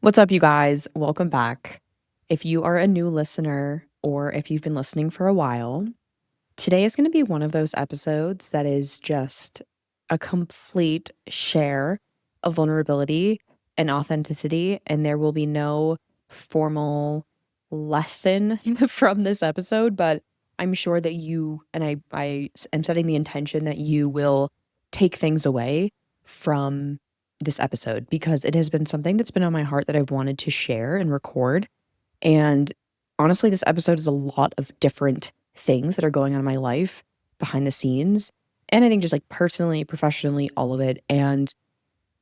What's up, you guys? Welcome back. If you are a new listener or if you've been listening for a while, today is going to be one of those episodes that is just a complete share of vulnerability and authenticity, and there will be no formal lesson from this episode, but I'm sure that you and I am setting the intention that you will take things away from this episode because it has been something that's been on my heart that I've wanted to share and record. And honestly, this episode is a lot of different things that are going on in my life behind the scenes. And I think just like personally, professionally, all of it. And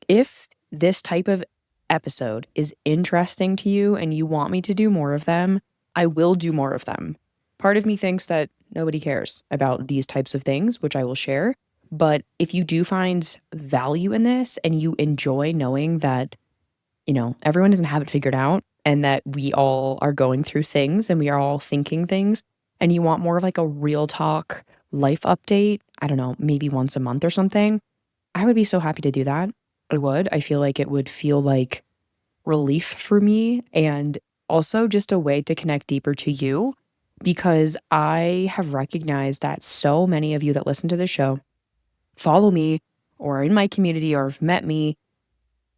if this type of episode is interesting to you and you want me to do more of them, I will do more of them. Part of me thinks that nobody cares about these types of things, which I will share. But if you do find value in this and you enjoy knowing that, everyone doesn't have it figured out and that we all are going through things and we are all thinking things, and you want more of like a real talk life update, I don't know, maybe once a month or something, I would be so happy to do that. I would. I feel like it would feel like relief for me and also just a way to connect deeper to you because I have recognized that so many of you that listen to the show follow me or are in my community or have met me.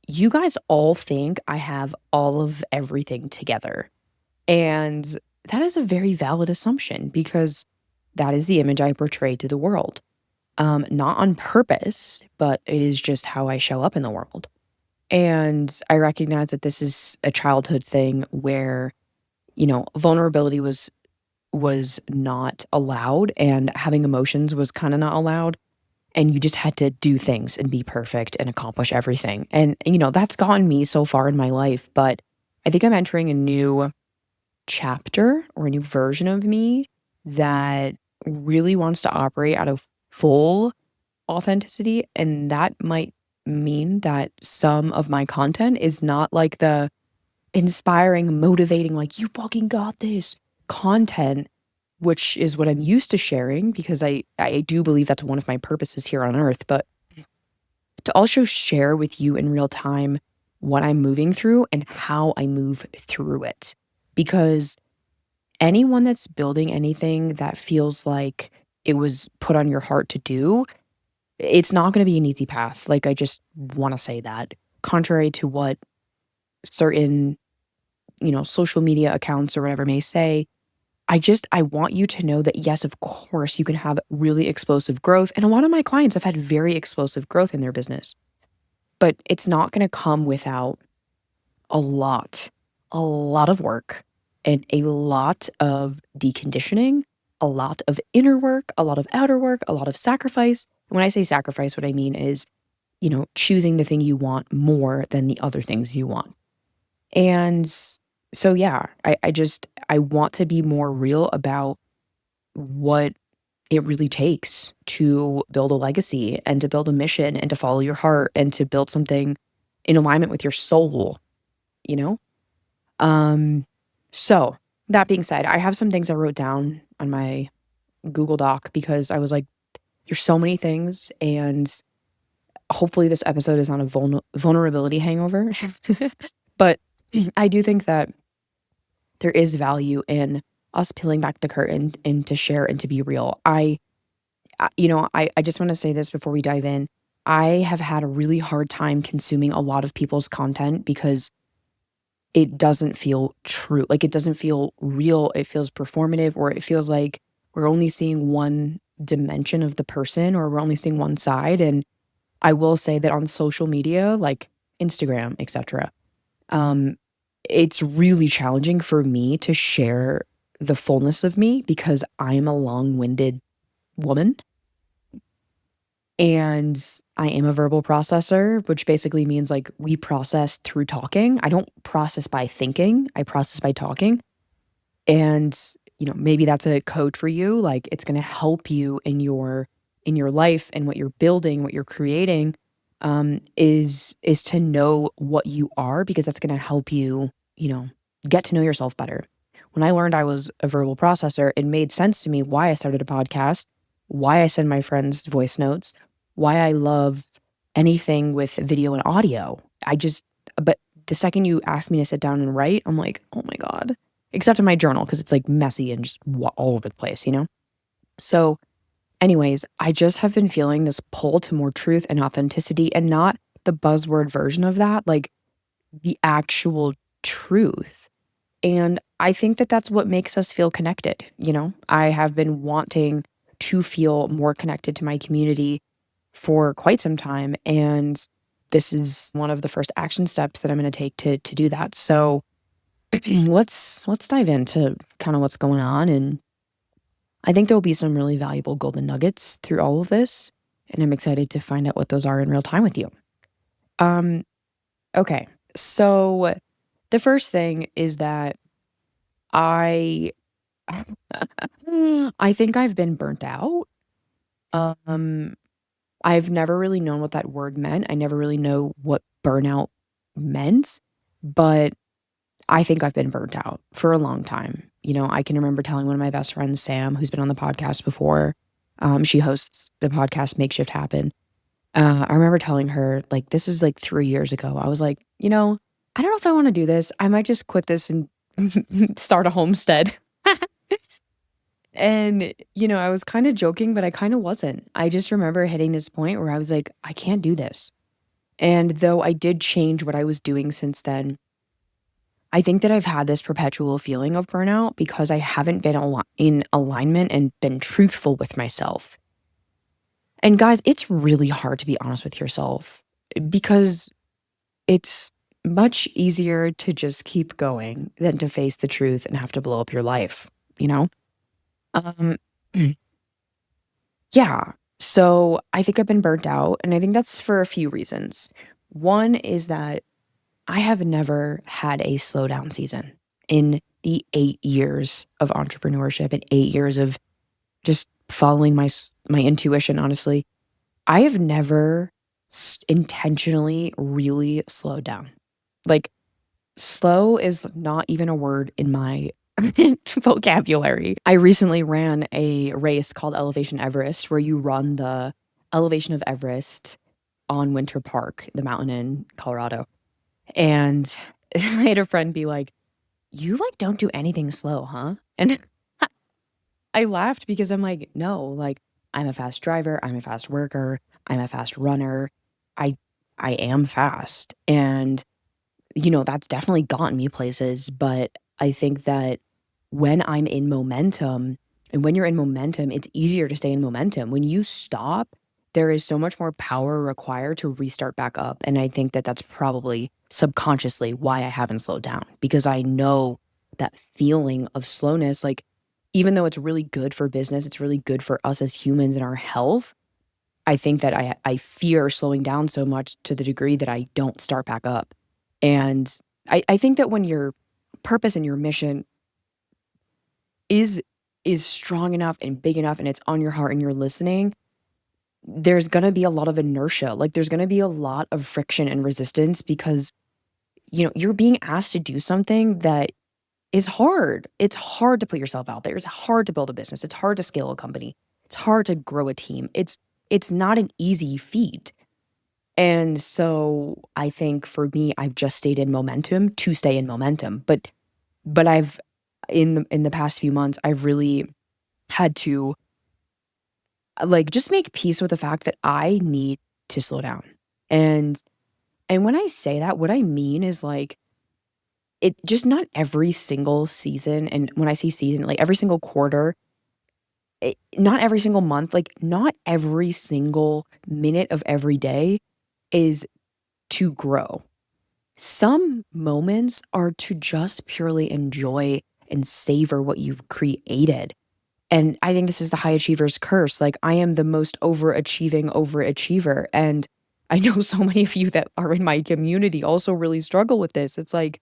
You guys all think I have all of everything together. And that is a very valid assumption because that is the image I portray to the world. Not on purpose, but it is just how I show up in the world. And I recognize that this is a childhood thing where, vulnerability was not allowed and having emotions was kind of not allowed. And you just had to do things and be perfect and accomplish everything. And, that's gotten me so far in my life. But I think I'm entering a new chapter or a new version of me that really wants to operate out of full authenticity. And that might mean that some of my content is not like the inspiring, motivating, like, you fucking got this content, which is what I'm used to sharing because I do believe that's one of my purposes here on earth. But to also share with you in real time what I'm moving through and how I move through it. Because anyone that's building anything that feels like it was put on your heart to do, it's not going to be an easy path. Like, I just want to say that, contrary to what certain, social media accounts or whatever may say, I want you to know that, yes, of course, you can have really explosive growth. And a lot of my clients have had very explosive growth in their business, but it's not going to come without a lot, a lot of work and a lot of deconditioning, a lot of inner work, a lot of outer work, a lot of sacrifice. When I say sacrifice, what I mean is, choosing the thing you want more than the other things you want. And so, yeah, I want to be more real about what it really takes to build a legacy and to build a mission and to follow your heart and to build something in alignment with your soul, you know? So that being said, I have some things I wrote down on my Google Doc because I was like, there's so many things, and hopefully this episode is not a vulnerability hangover. But I do think that there is value in us peeling back the curtain and to share and to be real. I just want to say this before we dive in. I have had a really hard time consuming a lot of people's content because it doesn't feel true. Like, it doesn't feel real. It feels performative, or it feels like we're only seeing one dimension of the person, or we're only seeing one side. And I will say that on social media, like Instagram, etc., um, it's really challenging for me to share the fullness of me because I'm a long-winded woman. And I am a verbal processor, which basically means like we process through talking. I don't process by thinking, I process by talking. And, maybe that's a code for you. Like, it's going to help you in your life and what you're building, what you're creating, is to know what you are, because that's going to help you, get to know yourself better. When I learned I was a verbal processor, it made sense to me why I started a podcast, why I send my friends voice notes, why I love anything with video and audio. But the second you ask me to sit down and write, I'm like, "Oh my God." Except in my journal because it's, like, messy and just all over the place, you know? So, anyways, I just have been feeling this pull to more truth and authenticity and not the buzzword version of that, like, the actual truth. And I think that that's what makes us feel connected, you know? I have been wanting to feel more connected to my community for quite some time, and this is one of the first action steps that I'm gonna take to do that. So, let's dive into kinda what's going on, and I think there'll be some really valuable golden nuggets through all of this, and I'm excited to find out what those are in real time with you. Um, okay. So, the first thing is that I I think I've been burnt out. Um, I've never really known what that word meant. I never really know what burnout meant, but I think I've been burnt out for a long time. You know, I can remember telling one of my best friends, Sam, who's been on the podcast before. She hosts the podcast Makeshift Happen. I remember telling her, like, this is like 3 years ago. I was like, I don't know if I want to do this. I might just quit this and start a homestead. And, I was kind of joking, but I kind of wasn't. I just remember hitting this point where I was like, I can't do this. And though I did change what I was doing since then, I think that I've had this perpetual feeling of burnout because I haven't been in alignment and been truthful with myself. And guys, it's really hard to be honest with yourself because it's much easier to just keep going than to face the truth and have to blow up your life, you know? Um, yeah. So I think I've been burnt out, and I think that's for a few reasons. One is that I have never had a slowdown season in the 8 years of entrepreneurship and 8 years of just following my intuition, honestly. I have never intentionally really slowed down. Like, slow is not even a word in my vocabulary. I recently ran a race called Elevation Everest, where you run the elevation of Everest on Winter Park, the mountain in Colorado. And I had a friend be like, "You, like, don't do anything slow, huh?" And I laughed because I'm like, "No, like, I'm a fast driver, I'm a fast worker, I'm a fast runner. I I am fast." And, that's definitely gotten me places, but I think that when I'm in momentum and when you're in momentum, it's easier to stay in momentum. When you stop, there is so much more power required to restart back up, and I think that that's probably subconsciously why I haven't slowed down because I know that feeling of slowness, like, even though it's really good for business, it's really good for us as humans and our health, I think that I fear slowing down so much to the degree that I don't start back up. And I think that when your purpose and your mission is is strong enough and big enough and it's on your heart and you're listening, there's gonna be a lot of inertia. Like, there's gonna be a lot of friction and resistance because, you're being asked to do something that is hard. It's hard to put yourself out there. It's hard to build a business. It's hard to scale a company. It's hard to grow a team. It's not an easy feat. And so I think for me, I've just stayed in momentum to stay in momentum. But I've in the past few months, I've really had to like just make peace with the fact that I need to slow down. And and when I say that, what I mean is like it just not every single season, and when I say season, like every single quarter, not every single month, like not every single minute of every day is to grow. Some moments are to just purely enjoy and savor what you've created. And I think this is the high achiever's curse. Like, I am the most overachieving overachiever. And I know so many of you that are in my community also really struggle with this. It's like,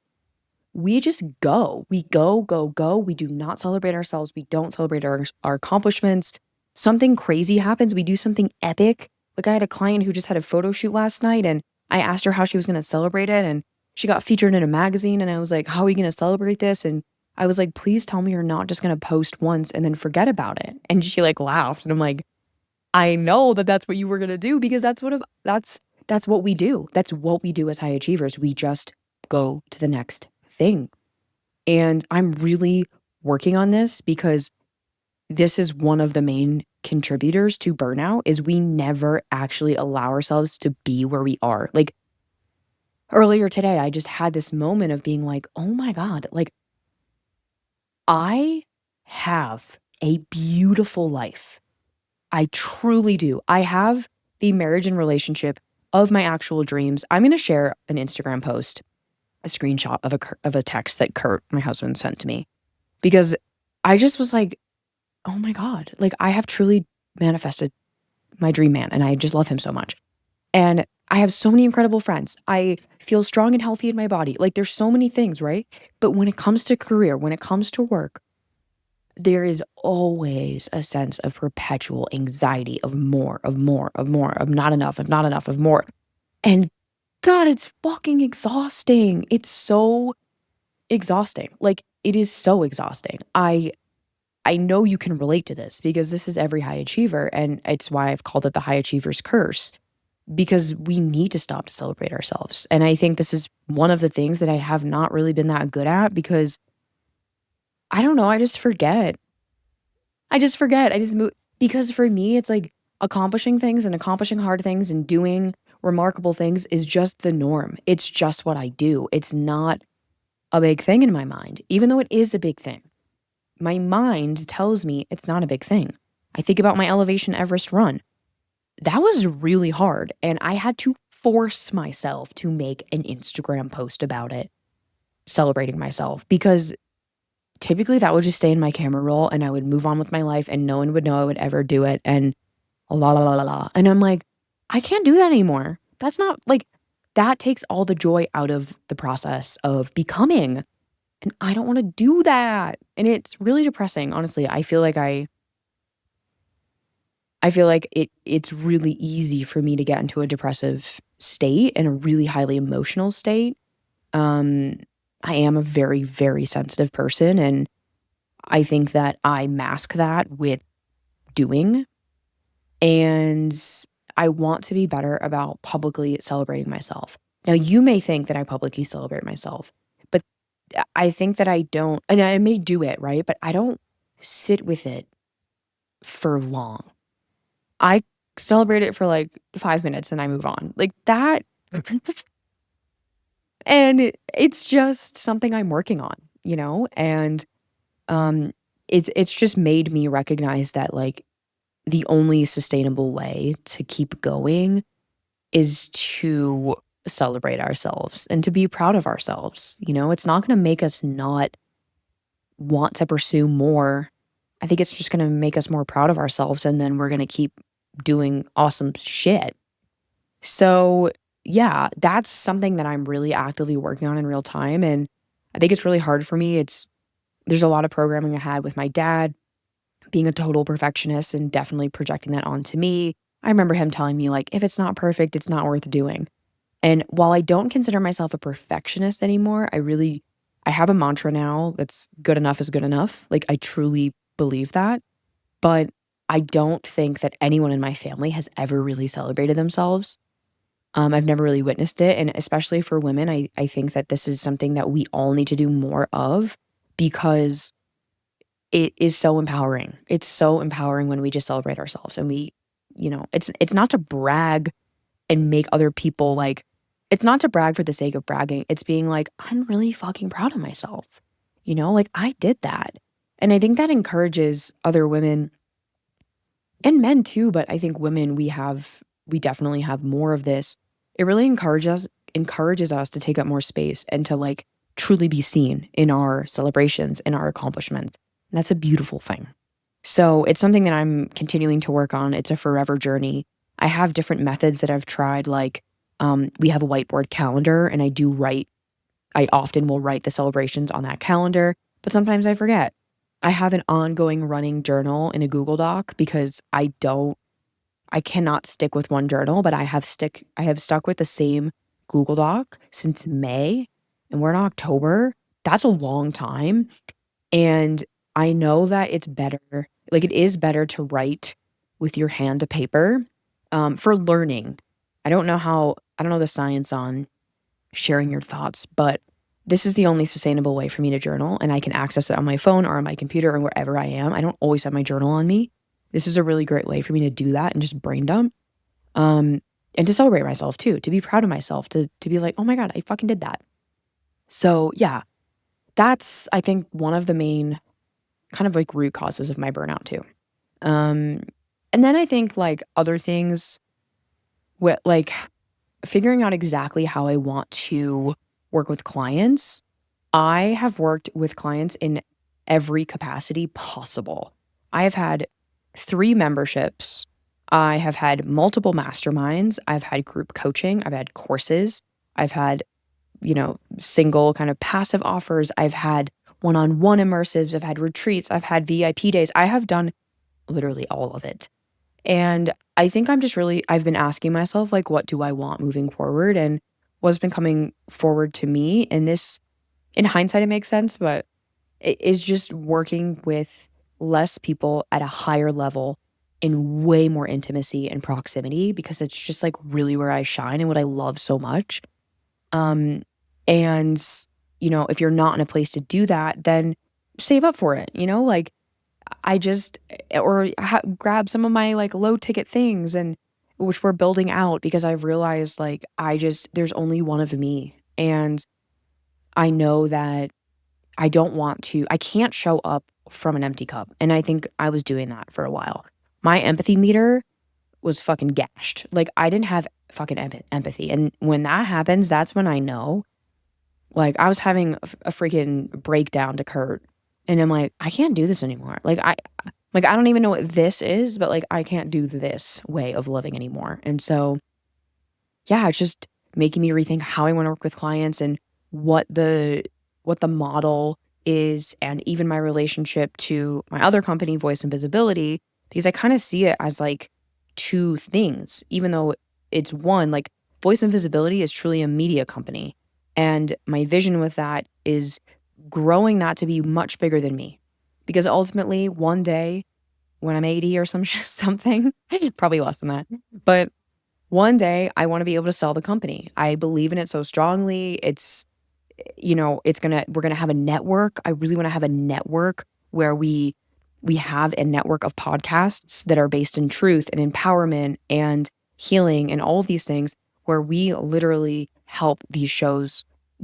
we just go. We go, go, go. We do not celebrate ourselves. We don't celebrate our accomplishments. Something crazy happens. We do something epic. Like, I had a client who just had a photo shoot last night, and I asked her how she was going to celebrate it. And she got featured in a magazine. And I was like, "How are you going to celebrate this?" And I was like, "Please tell me you're not just going to post once and then forget about it." And she like laughed. And I'm like, "I know that that's what you were going to do because that's what we do. That's what we do as high achievers. We just go to the next thing. And I'm really working on this because this is one of the main contributors to burnout is we never actually allow ourselves to be where we are. Like earlier today, I just had this moment of being like, "Oh my god, like I have a beautiful life. I truly do. I have the marriage and relationship of my actual dreams." I'm gonna share an Instagram post, a screenshot of a text that Kurt, my husband, sent to me because I just was like, "Oh my god, like I have truly manifested my dream man and I just love him so much." And I have so many incredible friends. I feel strong and healthy in my body. Like there's so many things, right? But when it comes to career, when it comes to work, there is always a sense of perpetual anxiety of more, of more, of more, of not enough, of more. And God, it's fucking exhausting. It's so exhausting. Like it is so exhausting. I know you can relate to this because this is every high achiever and it's why I've called it the high achiever's curse because we need to stop to celebrate ourselves. And I think this is one of the things that I have not really been that good at because I don't know, I just forget. I just forget. I just move because for me, it's like accomplishing things and accomplishing hard things and doing remarkable things is just the norm. It's just what I do. It's not a big thing in my mind, even though it is a big thing. My mind tells me it's not a big thing. I think about my Elevation Everest run. That was really hard, and I had to force myself to make an Instagram post about it, celebrating myself, because typically that would just stay in my camera roll and I would move on with my life and no one would know I would ever do it and la la la la la. And I'm like, I can't do that anymore. That's not like that takes all the joy out of the process of becoming. And I don't want to do that. And it's really depressing, honestly. I feel like it's really easy for me to get into a depressive state and a really highly emotional state. Um, I am a very, very sensitive person, and I think that I mask that with doing, and I want to be better about publicly celebrating myself. Now, you may think that I publicly celebrate myself, but I think that I don't, and I may do it, right? But I don't sit with it for long. I celebrate it for like 5 minutes and I move on. Like that and it's just something I'm working on, you know? And um it's just made me recognize that like the only sustainable way to keep going is to celebrate ourselves and to be proud of ourselves. You know, it's not going to make us not want to pursue more. I think it's just going to make us more proud of ourselves and then we're going to keep doing awesome shit. So, yeah, that's something that I'm really actively working on in real time, and I think it's really hard for me. It's there's a lot of programming I had with my dad being a total perfectionist and definitely projecting that onto me. I remember him telling me, like, "If it's not perfect, it's not worth doing." And while I don't consider myself a perfectionist anymore, I have a mantra now that's good enough is good enough. Like, I truly believe that, but I don't think that anyone in my family has ever really celebrated themselves. I've never really witnessed it, and especially for women, I think that this is something that we all need to do more of because it is so empowering. It's so empowering when we just celebrate ourselves and we, you know, it's not to brag and make other people like it's not to brag for the sake of bragging. It's being like, "I'm really fucking proud of myself." You know, like I did that. And I think that encourages other women and men too, but I think women we definitely have more of this. It really encourages us to take up more space and to like truly be seen in our celebrations and our accomplishments. And that's a beautiful thing. So it's something that I'm continuing to work on. It's a forever journey. I have different methods that I've tried, like we have a whiteboard calendar and I often will write the celebrations on that calendar, but sometimes I forget. I have an ongoing running journal in a Google Doc because I cannot stick with one journal, but I have stuck with the same Google Doc since May and we're in October. That's a long time. And I know that it's better, like it is better to write with your hand to paper for learning. I don't know the science on sharing your thoughts, but this is the only sustainable way for me to journal, and I can access it on my phone or on my computer or wherever I am. I don't always have my journal on me. This is a really great way for me to do that and just brain dump. Um, and to celebrate myself too, to be proud of myself, to be like, "Oh my god, I fucking did that." So, yeah, that's, I think, one of the main kind of, like, root causes of my burnout too. Um, and then I think, like, other things like, figuring out exactly how I want to work with clients. I have worked with clients in every capacity possible. I have had 3 memberships. I have had multiple masterminds. I've had group coaching. I've had courses. I've had, single kind of passive offers. I've had one-on-one immersives. I've had retreats. I've had VIP days. I have done literally all of it. And I think I've been asking myself, like, what do I want moving forward? And what's been coming forward to me, and this, in hindsight, it makes sense, but it is just working with less people at a higher level in way more intimacy and proximity, because it's just like really where I shine and what I love so much. Um, and, if you're not in a place to do that, then save up for it, like I just or grab some of my, like, low ticket things, and which we're building out, because I've realized, like, there's only one of me, and I know that I can't show up from an empty cup, and I think I was doing that for a while. My empathy meter was fucking gashed. Like, I didn't have fucking empathy, and when that happens, that's when I know. Like, I was having a freaking breakdown to Kurt, and I'm like, "I can't do this anymore." I don't even know what this is, but, like, I can't do this way of living anymore, and so, yeah, it's just making me rethink how I wanna work with clients, and what the what the model is, and even my relationship to my other company, Voice and Visibility, because I kinda see it as, like, 2 things, even though it's one. Like, Voice and Visibility is truly a media company, and my vision with that is growing that to be much bigger than me, because ultimately, one day when I'm 80 or something, probably less than that, but one day I wanna be able to sell the company. I believe in it so strongly. We're gonna have a network. I really wanna have a network where we have a network of podcasts that are based in truth and empowerment and healing and all of these things, where we literally help these shows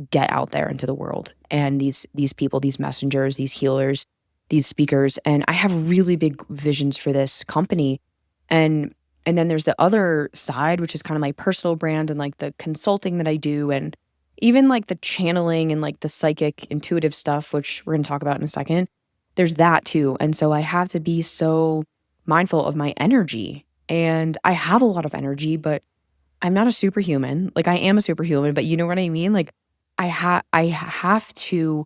get out there into the world, and these people, these messengers, these healers, these speakers. And I have really big visions for this company. And then there's the other side, which is kind of my personal brand, and, like, the consulting that I do, and even, like, the channeling and, like, the psychic intuitive stuff, which we're gonna talk about in a second. There's that too, and so I have to be so mindful of my energy, and I have a lot of energy, but I'm not a superhuman. Like, I am a superhuman, but you know what I mean? Like, I have to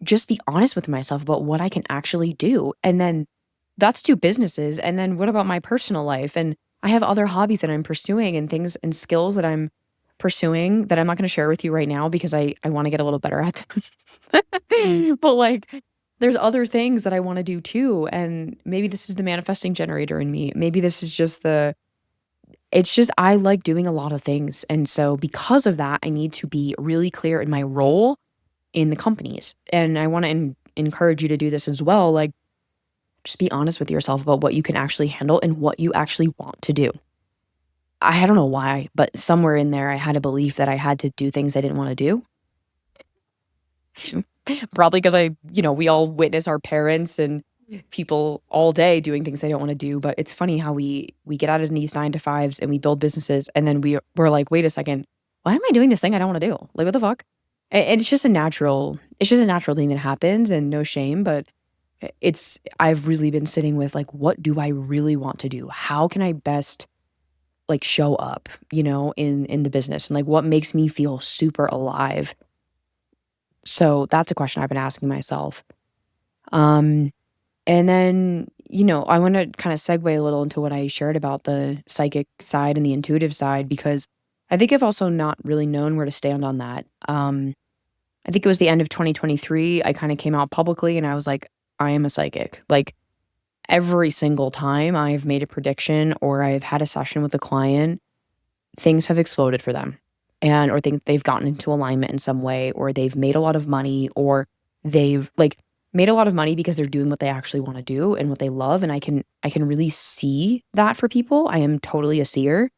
just be honest with myself about what I can actually do, and then that's 2 businesses, and then what about my personal life? And I have other hobbies that I'm pursuing, and things and skills that I'm pursuing that I'm not gonna share with you right now, because I wanna get a little better at them. But, like, there's other things that I wanna do too, and maybe this is the manifesting generator in me. Maybe this is just it's just I like doing a lot of things, and so because of that, I need to be really clear in my role in the companies, and I wanna encourage you to do this as well. Like, just be honest with yourself about what you can actually handle and what you actually want to do. I don't know why, but somewhere in there, I had a belief that I had to do things I didn't wanna do. Probably because we all witness our parents and people all day doing things they don't wanna do. But it's funny how we get out of these 9 to 5s and we build businesses, and then we're like, "Wait a second, why am I doing this thing I don't wanna do? Like, what the fuck?" And it's just a natural thing that happens, and no shame. But I've really been sitting with, like, what do I really want to do? How can I best, like, show up, in the business, and, like, what makes me feel super alive? So that's a question I've been asking myself. Um, and then, I wanna kinda segue a little into what I shared about the psychic side and the intuitive side, because I think I've also not really known where to stand on that. I think it was the end of 2023, I kinda came out publicly and I was like, "I am a psychic." Like, every single time I've made a prediction or I've had a session with a client, things have exploded for them. and or think they've gotten into alignment in some way, or they've made a lot of money, or they've, like, made a lot of money because they're doing what they actually wanna do and what they love, and I can really see that for people. I am totally a seer,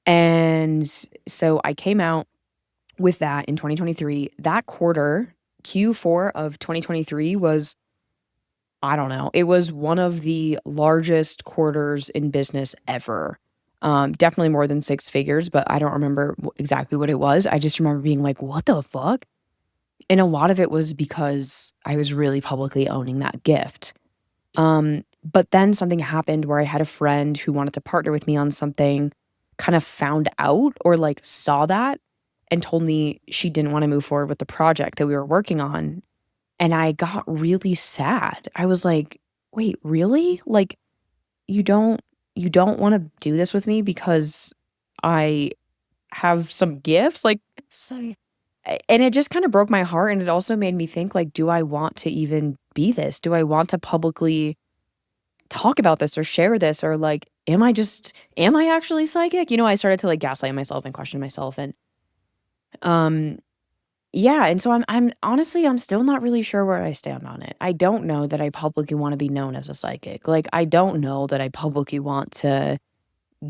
and so I came out with that in 2023. That quarter, Q4 of 2023 was, I don't know, it was one of the largest quarters in business ever. Definitely more than 6 figures, but I don't remember exactly what it was. I just remember being like, "What the fuck?" And a lot of it was because I was really publicly owning that gift. But then something happened where I had a friend who wanted to partner with me on something, kind of found out or, like, saw that and told me she didn't wanna move forward with the project that we were working on, and I got really sad. I was like, "Wait, really? Like, you don't you don't wanna do this with me because I have some gifts?" Like, it's and it just kinda broke my heart, and it also made me think, like, "Do I want to even be this? Do I want to publicly talk about this or share this, or, like, am I actually psychic?" You know, I started to, like, gaslight myself and question myself, and, um yeah, and so I'm honestly, I'm still not really sure where I stand on it. I don't know that I publicly wanna be known as a psychic. Like, I don't know that I publicly want to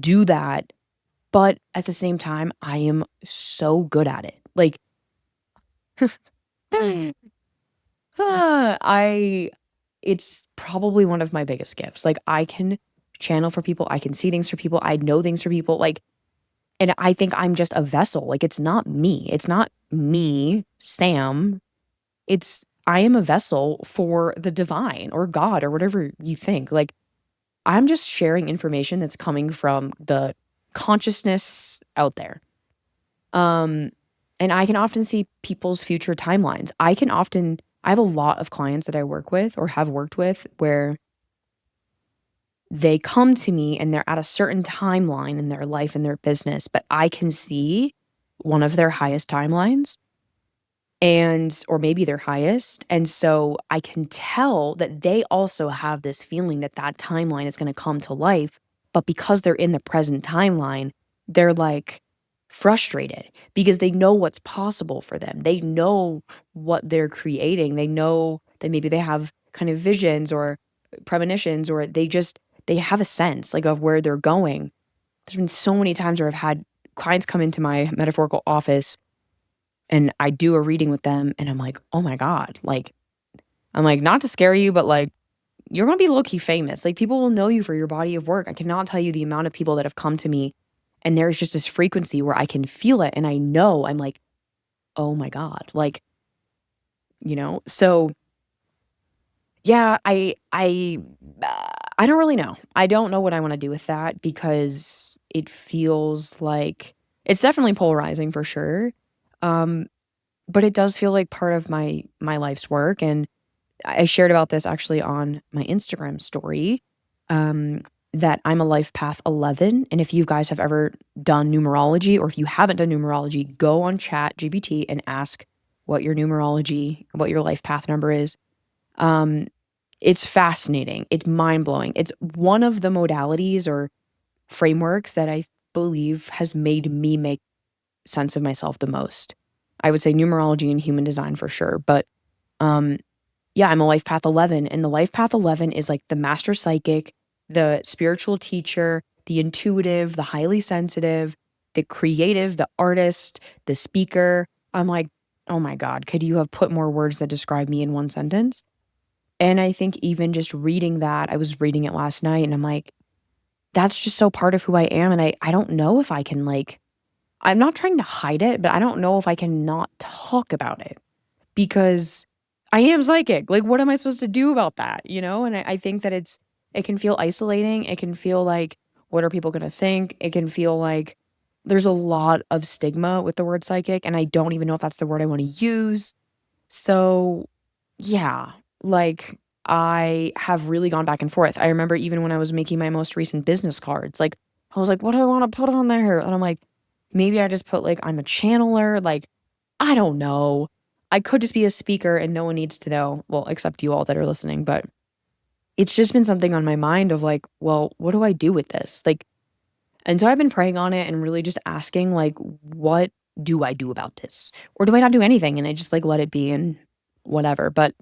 do that, but at the same time, I am so good at it. Like, I it's probably one of my biggest gifts. Like, I can channel for people, I can see things for people, I know things for people, like, and I think I'm just a vessel. Like, it's not me. It's not me, Sam. It's I am a vessel for the divine or God or whatever you think. Like, I'm just sharing information that's coming from the consciousness out there. Um, and I can often see people's future timelines. I have a lot of clients that I work with or have worked with where they come to me and they're at a certain timeline in their life and their business, but I can see one of their highest timelines, and or maybe their highest, and so I can tell that they also have this feeling that that timeline is gonna come to life, but because they're in the present timeline, they're, like, frustrated because they know what's possible for them. They know what they're creating. They know that maybe they have kind of visions or premonitions, or they have a sense, like, of where they're going. There's been so many times where I've had clients come into my metaphorical office and I do a reading with them, and I'm like, "Oh my god," like, I'm like, "Not to scare you, but, like, you're gonna be low-key famous." Like, people will know you for your body of work. I cannot tell you the amount of people that have come to me, and there's just this frequency where I can feel it, and I know, I'm like, "Oh my god," like, you know? So, yeah, I don't really know. I don't know what I wanna do with that because it feels like it's definitely polarizing for sure, um, but it does feel like part of my life's work, and I shared about this actually on my Instagram story, um, that I'm a life path 11, and if you guys have ever done numerology, or if you haven't done numerology, go on ChatGPT and ask what your life path number is. Um, it's fascinating, it's mind-blowing. It's one of the modalities or frameworks that I believe has made me make sense of myself the most. I would say numerology and human design for sure, but, um, yeah, I'm a life path 11, and the life path 11 is like the master psychic, the spiritual teacher, the intuitive, the highly sensitive, the creative, the artist, the speaker. I'm like, "Oh my god, could you have put more words that describe me in one sentence?" And I think even just reading that, I was reading it last night, and I'm like, "That's just so part of who I am," and I don't know if I can, like, I'm not trying to hide it, but I don't know if I can not talk about it because I am psychic. Like, what am I supposed to do about that, you know? And I think that it can feel isolating. It can feel like, what are people gonna think? It can feel like there's a lot of stigma with the word psychic, and I don't even know if that's the word I wanna use. So, yeah, like, I have really gone back and forth. I remember even when I was making my most recent business cards, like, I was like, "What do I wanna put on there?" And I'm like, "Maybe I just put, like, I'm a channeler," like, I don't know. I could just be a speaker and no one needs to know, well, except you all that are listening, but it's just been something on my mind of like, well, what do I do with this? Like, And so I've been praying on it and really just asking, like, what do I do about this? Or do I not do anything and I just like let it be and whatever? But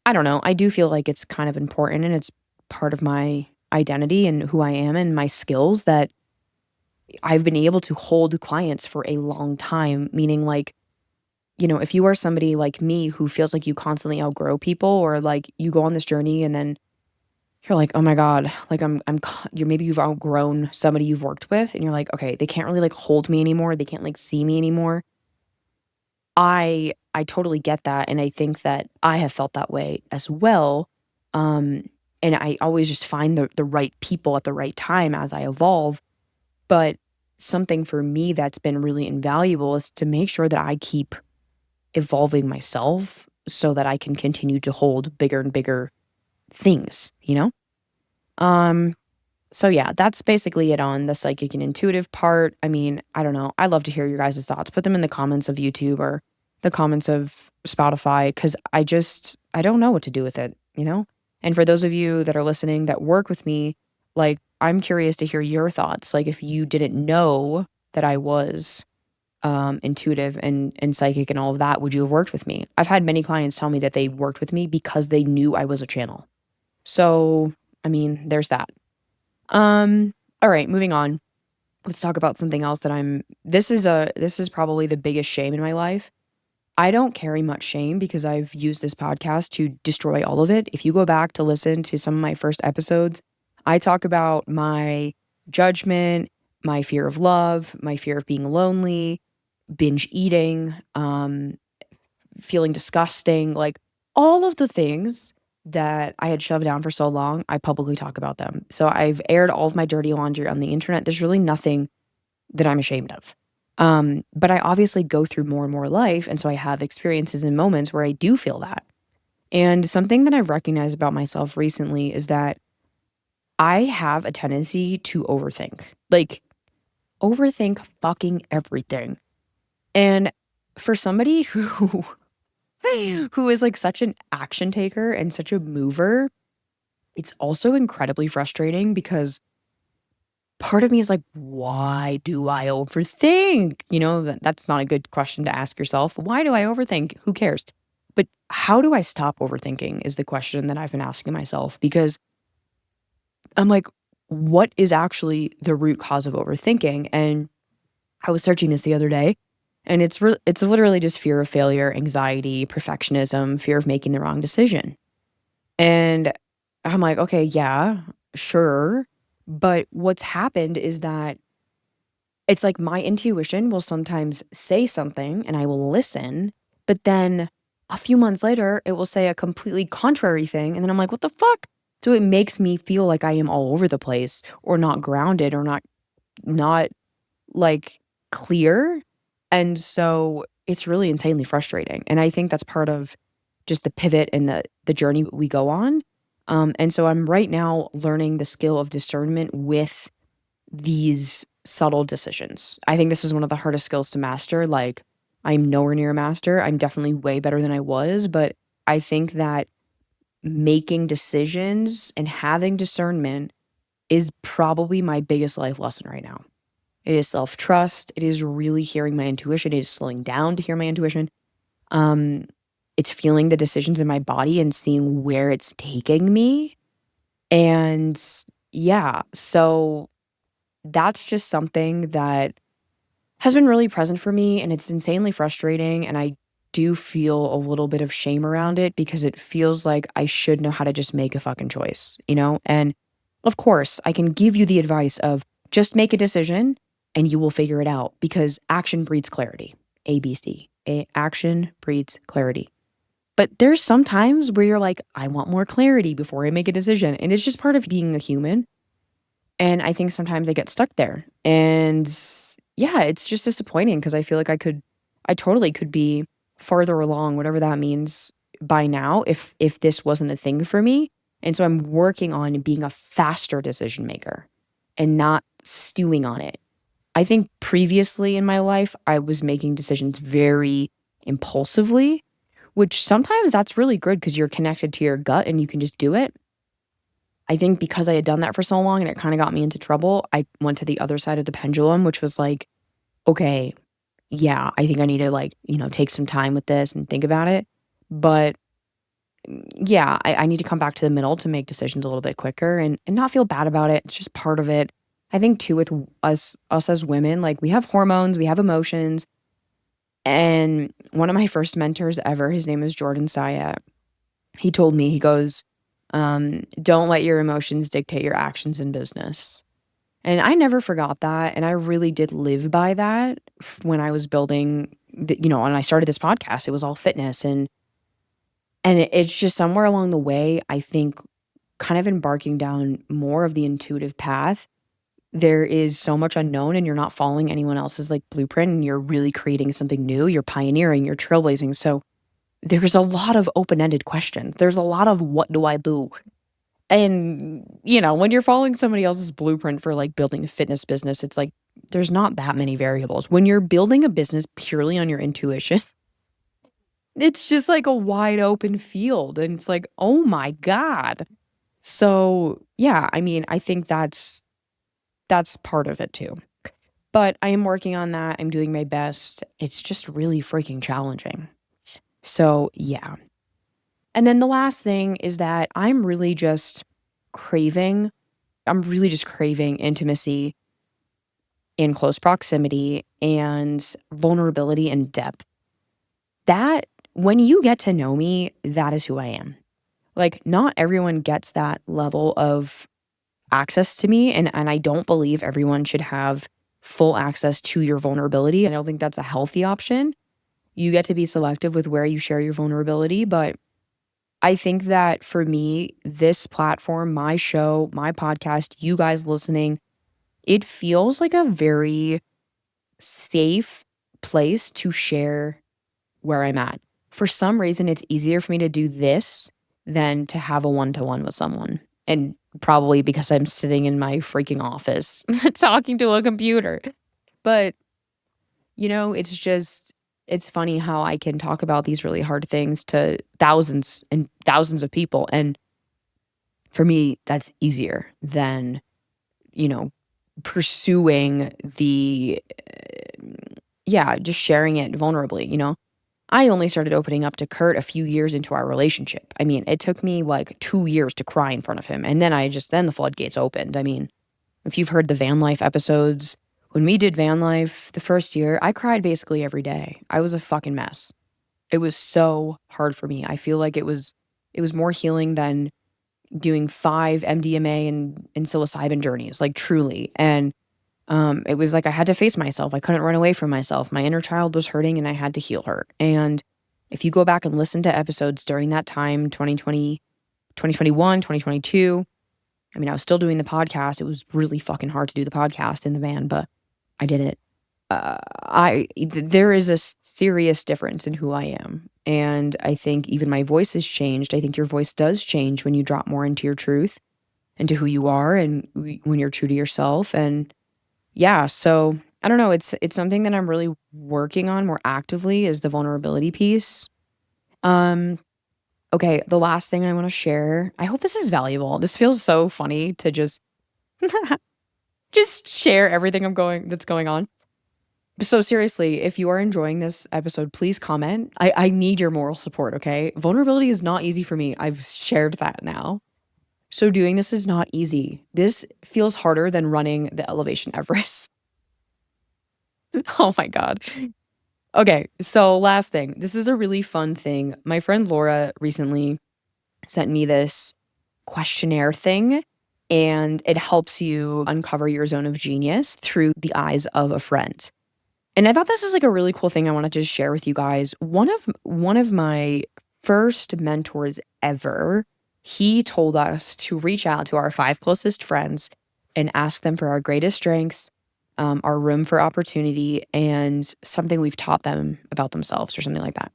I don't know. I do feel like it's kind of important and it's part of my identity and who I am and my skills that I've been able to hold clients for a long time, meaning like, if you are somebody like me who feels like you constantly outgrow people or like you go on this journey and then you're like, "Oh my god, like maybe you've outgrown somebody you've worked with and you're like, "Okay, they can't really like hold me anymore. They can't like see me anymore." I totally get that, and I think that I have felt that way as well. Um, and I always just find the right people at the right time as I evolve. But something for me that's been really invaluable is to make sure that I keep evolving myself so that I can continue to hold bigger and bigger things, you know? Um, so yeah, that's basically it on the psychic and intuitive part. I mean, I don't know. I love to hear your guys' thoughts. Put them in the comments of YouTube or the comments of Spotify because I don't know what to do with it? And for those of you that are listening that work with me, like I'm curious to hear your thoughts. Like if you didn't know that I was intuitive and psychic and all of that, would you have worked with me? I've had many clients tell me that they worked with me because they knew I was a channel. So, I mean, there's that. All right, moving on. Let's talk about something else that this is probably the biggest shame in my life. I don't carry much shame because I've used this podcast to destroy all of it. If you go back to listen to some of my first episodes, I talk about my judgment, my fear of love, my fear of being lonely, binge eating, feeling disgusting, like all of the things that I had shoved down for so long, I publicly talk about them. So I've aired all of my dirty laundry on the internet. There's really nothing that I'm ashamed of. But I obviously go through more and more life. And so I have experiences and moments where I do feel that. And something that I've recognized about myself recently is that I have a tendency to overthink, like overthink fucking everything. And for somebody who is like such an action taker and such a mover, it's also incredibly frustrating because part of me is like, why do I overthink? That's not a good question to ask yourself. Why do I overthink? Who cares? But how do I stop overthinking is the question that I've been asking myself because I'm like, what is actually the root cause of overthinking? And I was searching this the other day and it's literally just fear of failure, anxiety, perfectionism, fear of making the wrong decision. And I'm like, "Okay, yeah, sure." But what's happened is that it's like my intuition will sometimes say something and I will listen, but then a few months later, it will say a completely contrary thing, and then I'm like, "What the fuck?" So it makes me feel like I am all over the place or not grounded or not, like, clear, and so it's really insanely frustrating, and I think that's part of just the pivot and the journey we go on. And so I'm right now learning the skill of discernment with these subtle decisions. I think this is one of the hardest skills to master. Like, I'm nowhere near a master. I'm definitely way better than I was, but I think that making decisions and having discernment is probably my biggest life lesson right now. It is self-trust. It is really hearing my intuition. It is slowing down to hear my intuition. Um, it's feeling the decisions in my body and seeing where it's taking me. And yeah, so that's just something that has been really present for me and it's insanely frustrating. And I do feel a little bit of shame around it because it feels like I should know how to just make a fucking choice? And of course, I can give you the advice of just make a decision and you will figure it out because action breeds clarity. ABC. Action breeds clarity. But there's some times where you're like, I want more clarity before I make a decision. And it's just part of being a human. And I think sometimes I get stuck there. And yeah, it's just disappointing because I feel like I totally could be farther along, whatever that means by now, if this wasn't a thing for me. And so I'm working on being a faster decision maker and not stewing on it. I think previously in my life, I was making decisions very impulsively, which sometimes that's really good because you're connected to your gut and you can just do it. I think because I had done that for so long and it kinda got me into trouble, I went to the other side of the pendulum, which was like, "Okay, yeah, I think I need to, like, take some time with this and think about it." But, yeah, I need to come back to the middle to make decisions a little bit quicker and not feel bad about it. It's just part of it. I think too with us as women, like, we have hormones, we have emotions, and one of my first mentors ever, his name is Jordan Syatt. He told me, he goes, "Don't let your emotions dictate your actions in business." And I never forgot that, and I really did live by that when I was building when I started this podcast, it was all fitness and it's just somewhere along the way, I think, kind of embarking down more of the intuitive path, there is so much unknown and you're not following anyone else's, like, blueprint, and you're really creating something new, you're pioneering, you're trailblazing, so there's a lot of open-ended questions. There's a lot of, "What do I do?" And, when you're following somebody else's blueprint for, like, building a fitness business, it's like, there's not that many variables. When you're building a business purely on your intuition, it's just like a wide open field, and it's like, "Oh my god." So, yeah, I mean, I think that's part of it too. But I am working on that, I'm doing my best. It's just really freaking challenging. So, yeah. And then the last thing is that craving I'm really just craving intimacy in close proximity and vulnerability and depth. That when you get to know me, that is who I am. Like, not everyone gets that level of access to me, and I don't believe everyone should have full access to your vulnerability. I don't think that's a healthy option. You get to be selective with where you share your vulnerability, but I think that for me, this platform, my show, my podcast, you guys listening, it feels like a very safe place to share where I'm at. For some reason, it's easier for me to do this than to have a one-to-one with someone, and probably because I'm sitting in my freaking office talking to a computer. But, it's funny how I can talk about these really hard things to thousands and thousands of people, and for me, that's easier than, you know, pursuing just sharing it vulnerably. I only started opening up to Kurt a few years into our relationship. I mean, it took me like 2 years to cry in front of him, and then the floodgates opened. I mean, if you've heard the van life episodes, when we did van life the first year, I cried basically every day. I was a fucking mess. It was so hard for me. I feel like it was more healing than doing 5 MDMA and psilocybin journeys, like, truly, and it was like I had to face myself. I couldn't run away from myself. My inner child was hurting and I had to heal her. And if you go back and listen to episodes during that time, 2020, 2021, 2022, I mean, I was still doing the podcast. It was really fucking hard to do the podcast in the van, but I did it. There is a serious difference in who I am. And I think even my voice has changed. I think your voice does change when you drop more into your truth, into who you are, and when you're true to yourself. And yeah, so I don't know, it's something that I'm really working on more actively is the vulnerability piece. Um, okay, the last thing I wanna share, I hope this is valuable. This feels so funny to just share everything that's going on. So seriously, if you are enjoying this episode, please comment. I need your moral support, okay? Vulnerability is not easy for me. I've shared that now. So doing this is not easy. This feels harder than running the Elevation Everest. Oh my god. Okay, so last thing. This is a really fun thing. My friend Laura recently sent me this questionnaire thing, and it helps you uncover your zone of genius through the eyes of a friend. And I thought this was like a really cool thing I wanted to share with you guys. One of my first mentors ever, he told us to reach out to our 5 closest friends and ask them for our greatest strengths, our room for opportunity, and something we've taught them about themselves or something like that.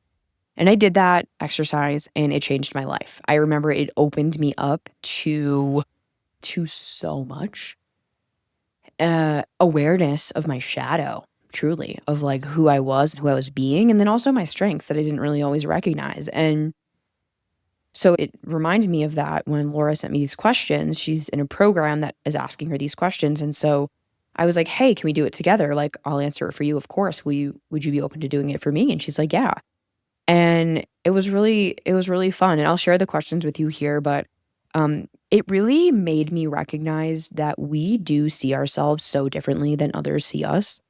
And I did that exercise and it changed my life. I remember it opened me up to so much awareness of my shadow, truly, of like who I was and who I was being, and then also my strengths that I didn't really always recognize. And So it reminded me of that when Laura sent me these questions. She's in a program that is asking her these questions. And so I was like, "Hey, can we do it together? Like, I'll answer it for you, of course. Would you be open to doing it for me?" And she's like, "Yeah." And it was really fun. And I'll share the questions with you here, but it really made me recognize that we do see ourselves so differently than others see us.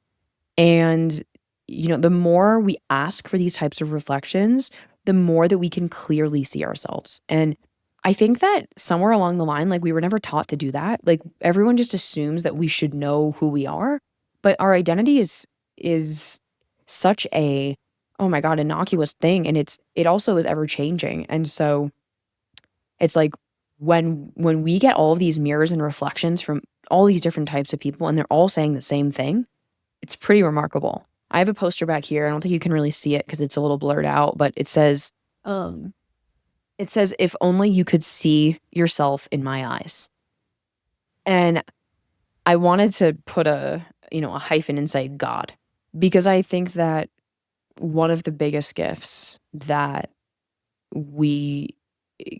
And, the more we ask for these types of reflections, the more that we can clearly see ourselves. And I think that somewhere along the line, like we were never taught to do that. Like everyone just assumes that we should know who we are, but our identity is such a, oh my God, innocuous thing. And it also is ever changing. And so it's like when we get all of these mirrors and reflections from all these different types of people and they're all saying the same thing, it's pretty remarkable. I have a poster back here. I don't think you can really see it because it's a little blurred out, but um, it says, "If only you could see yourself in my eyes." And I wanted to put a hyphen inside God because I think that one of the biggest gifts that we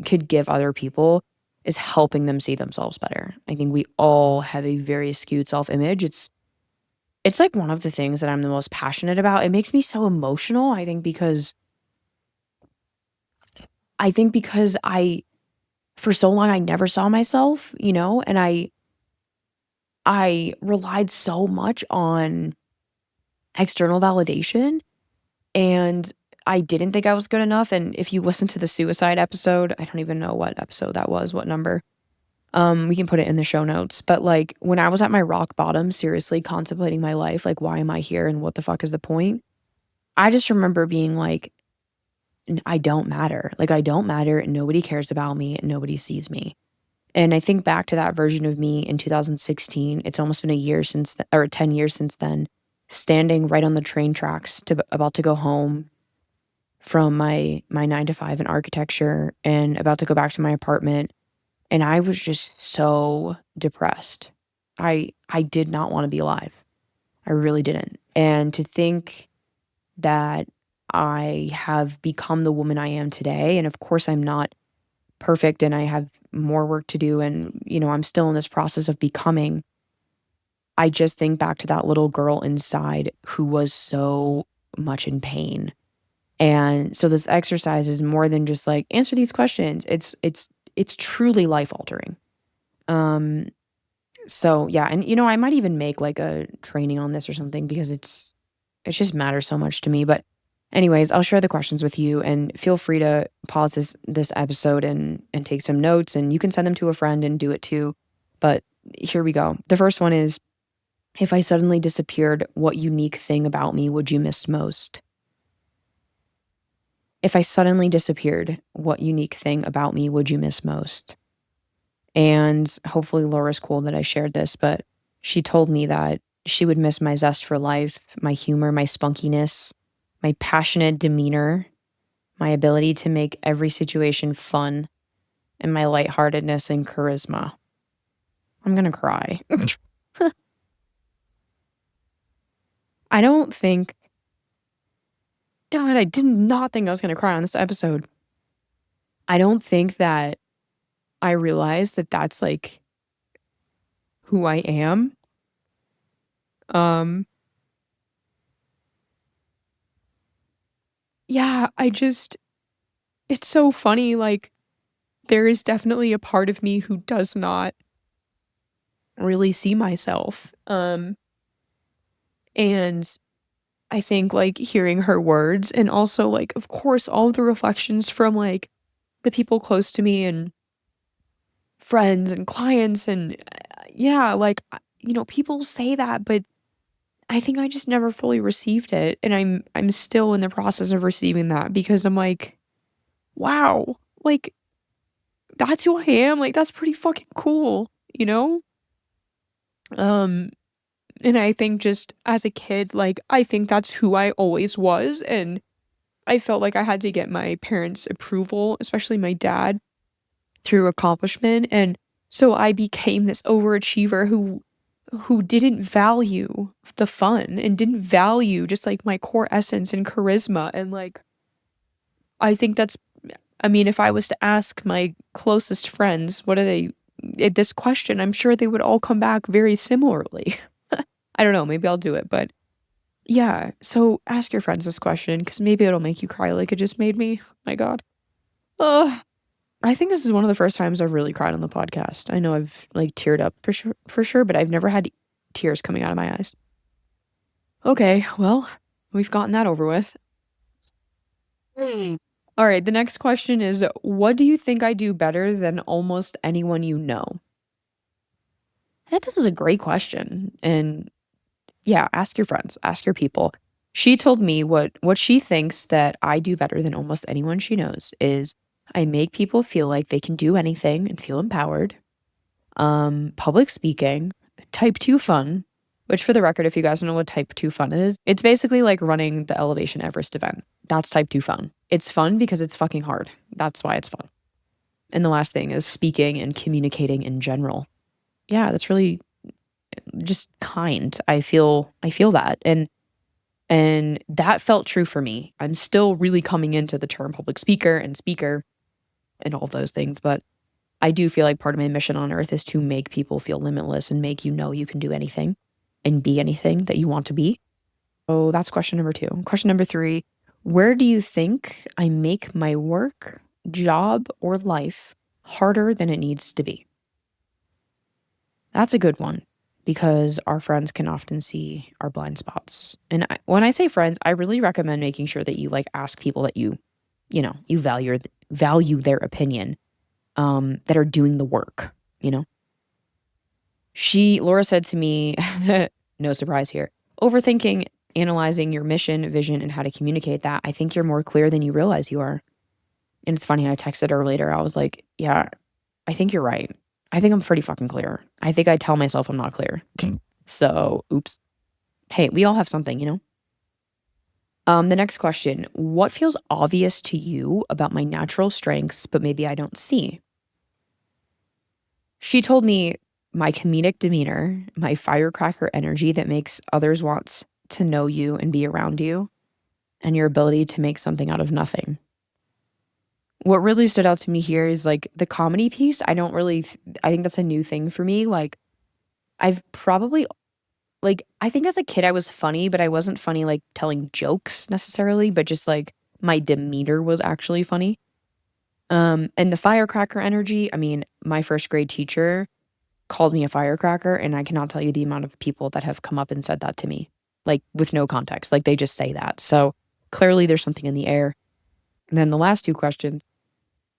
could give other people is helping them see themselves better. I think we all have a very skewed self-image. It's like one of the things that I'm the most passionate about. It makes me so emotional, I think because I for so long I never saw myself, and I relied so much on external validation and I didn't think I was good enough. And if you listen to the suicide episode, I don't even know what episode that was, what number. We can put it in the show notes. But like when I was at my rock bottom, seriously contemplating my life, like why am I here and what the fuck is the point? I just remember being like, I don't matter. Like, I don't matter and nobody cares about me and nobody sees me. And I think back to that version of me in 2016. It's almost been a year since, or 10 years since then, standing right on the train tracks about to go home from my 9 to 5 in architecture and about to go back to my apartment. And I was just so depressed. I did not want to be alive. I really didn't. And to think that I have become the woman I am today. And of course, I'm not perfect and I have more work to do. And, I'm still in this process of becoming. I just think back to that little girl inside who was so much in pain. And so this exercise is more than just like answer these questions. It's truly life altering. Um, so yeah, and I might even make like a training on this or something because it just matters so much to me. But anyways, I'll share the questions with you and feel free to pause this episode and take some notes and you can send them to a friend and do it too. But here we go. The first one is, if I suddenly disappeared, what unique thing about me would you miss most? If I suddenly disappeared, what unique thing about me would you miss most? And hopefully Laura's cool that I shared this, but she told me that she would miss my zest for life, my humor, my spunkiness, my passionate demeanor, my ability to make every situation fun, and my lightheartedness and charisma. I'm gonna cry. I don't think, God, I did not think I was gonna cry on this episode. I don't think that I realized that that's like who I am. Um, yeah, it's so funny. Like, there is definitely a part of me who does not really see myself. And I think like hearing her words and also like, of course, all of the reflections from like the people close to me and friends and clients and yeah, like, people say that, but I think I just never fully received it. And I'm still in the process of receiving that because I'm like, wow, like that's who I am. Like that's pretty fucking cool, you know? Um and I think just as a kid, like I think that's who I always was and I felt like I had to get my parents' approval, especially my dad, through accomplishment. And so I became this overachiever who didn't value the fun and didn't value just like my core essence and charisma. And like I think that's I mean, if I was to ask my closest friends, what are they this question, I'm sure they would all come back very similarly. I don't know, maybe I'll do it, but yeah. So ask your friends this question because maybe it'll make you cry like it just made me. My God. Ugh. I think this is one of the first times I've really cried on the podcast. I know I've like teared up for sure, but I've never had tears coming out of my eyes. Okay, well, we've gotten that over with. All right, the next question is what do you think I do better than almost anyone you know? I think this is a great question. And yeah, ask your friends, ask your people. She told me what she thinks that I do better than almost anyone she knows is I make people feel like they can do anything and feel empowered. Public speaking, type 2 fun, which for the record, if you guys don't know what type 2 fun is, it's basically like running the Elevation Everest event. That's type 2 fun. It's fun because it's fucking hard. That's why it's fun. And the last thing is speaking and communicating in general. Yeah, that's really just kind. I feel that. And that felt true for me. I'm still really coming into the term public speaker and all those things, but I do feel like part of my mission on earth is to make people feel limitless and make you know you can do anything and be anything that you want to be. So that's question number 2. Question number 3, where do you think I make my work, job, or life harder than it needs to be? That's a good one because our friends can often see our blind spots. And when I say friends, I really recommend making sure that you like ask people that you value their opinion, that are doing the work, you know? Laura said to me, no surprise here, overthinking, analyzing your mission, vision, and how to communicate that. I think you're more clear than you realize you are. And it's funny, I texted her later. I was like, yeah, I think you're right. I think I'm pretty fucking clear. I think I tell myself I'm not clear. So, oops. Hey, we all have something, you know? The next question, what feels obvious to you about my natural strengths, but maybe I don't see? She told me my comedic demeanor, my firecracker energy that makes others want to know you and be around you, and your ability to make something out of nothing. What really stood out to me here is like the comedy piece. I think that's a new thing for me. Like, I've probably, like, I think as a kid I was funny, but I wasn't funny like telling jokes necessarily, but just like my demeanor was actually funny. And the firecracker energy, I mean, my first grade teacher called me a firecracker, and I cannot tell you the amount of people that have come up and said that to me, like, with no context, like, they just say that, so, clearly, there's something in the air. And then the last 2 questions,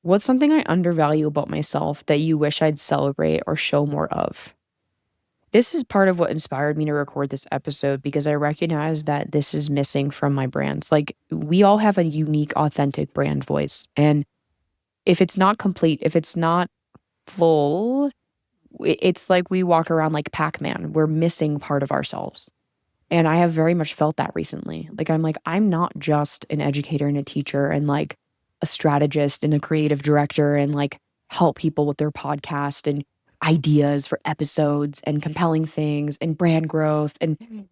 what's something I undervalue about myself that you wish I'd celebrate or show more of? This is part of what inspired me to record this episode because I recognize that this is missing from my brands, like, we all have a unique, authentic brand voice, and if it's not complete, if it's not full, it's like we walk around like Pac-Man. We're missing part of ourselves. And I have very much felt that recently. Like, I'm not just an educator and a teacher and like a strategist and a creative director and like help people with their podcast and ideas for episodes and compelling things and brand growth. And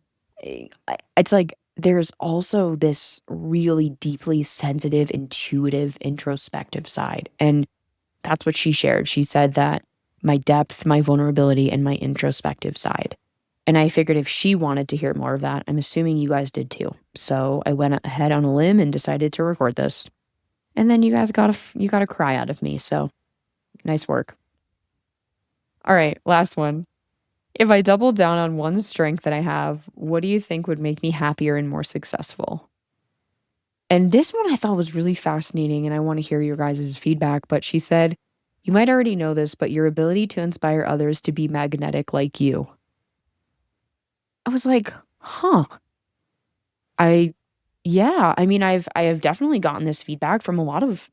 it's like there's also this really deeply sensitive, intuitive, introspective side. And that's what she shared. She said that my depth, my vulnerability, and my introspective side. And I figured if she wanted to hear more of that, I'm assuming you guys did too. So I went ahead on a limb and decided to record this. And then you guys got a cry out of me. So nice work. All right, last one. If I double down on one strength that I have, what do you think would make me happier and more successful? And this one I thought was really fascinating, and I want to hear your guys' feedback. But she said, you might already know this, but your ability to inspire others to be magnetic like you. I was like, huh. I yeah, I mean, I have definitely gotten this feedback from a lot of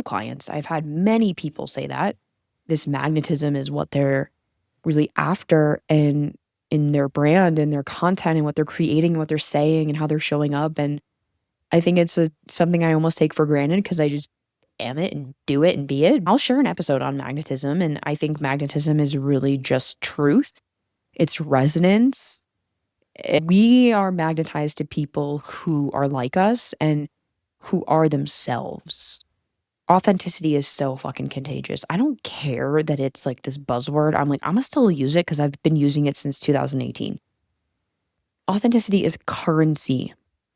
clients. I've had many people say that this magnetism is what they're really after in their brand and their content and what they're creating and what they're saying and how they're showing up. And I think it's something I almost take for granted because I just am it and do it and be it. I'll share an episode on magnetism, and I think magnetism is really just truth. It's resonance. We are magnetized to people who are like us and who are themselves. Authenticity is so fucking contagious. I don't care that it's like this buzzword. I'm like, Imma still use it because I've been using it since 2018. Authenticity is currency,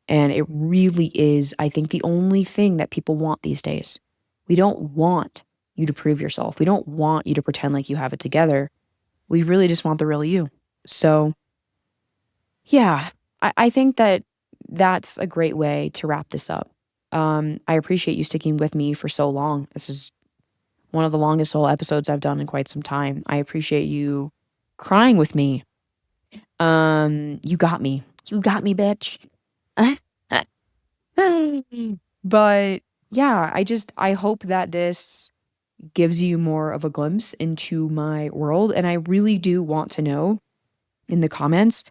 and it really is, I think, the only thing that people want these days. We don't want you to prove yourself. We don't want you to pretend like you have it together. We really just want the real you. So, yeah, I think that that's a great way to wrap this up. I appreciate you sticking with me for so long. This is one of the longest solo episodes I've done in quite some time. I appreciate you crying with me. You got me. You got me, bitch. But yeah, I hope that this gives you more of a glimpse into my world, and I really do want to know in the comments,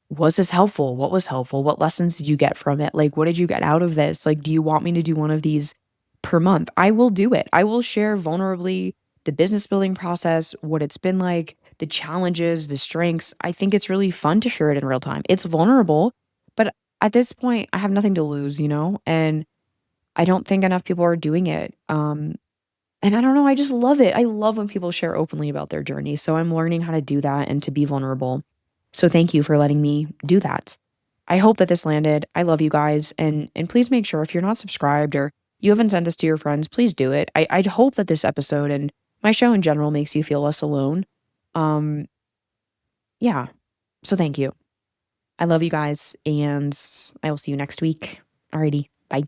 was this helpful? What was helpful? What lessons did you get from it? Like, what did you get out of this? Like, do you want me to do one of these per month? I will do it. I will share vulnerably the business building process, what it's been like, the challenges, the strengths. I think it's really fun to share it in real time. It's vulnerable, but at this point, I have nothing to lose, you know? And I don't think enough people are doing it. And I don't know, I just love it. I love when people share openly about their journey. So I'm learning how to do that and to be vulnerable. So thank you for letting me do that. I hope that this landed. I love you guys. And please make sure if you're not subscribed or you haven't sent this to your friends, please do it. I hope that this episode and my show in general makes you feel less alone. Um, yeah. So thank you. I love you guys, and I will see you next week. Alrighty. Bye.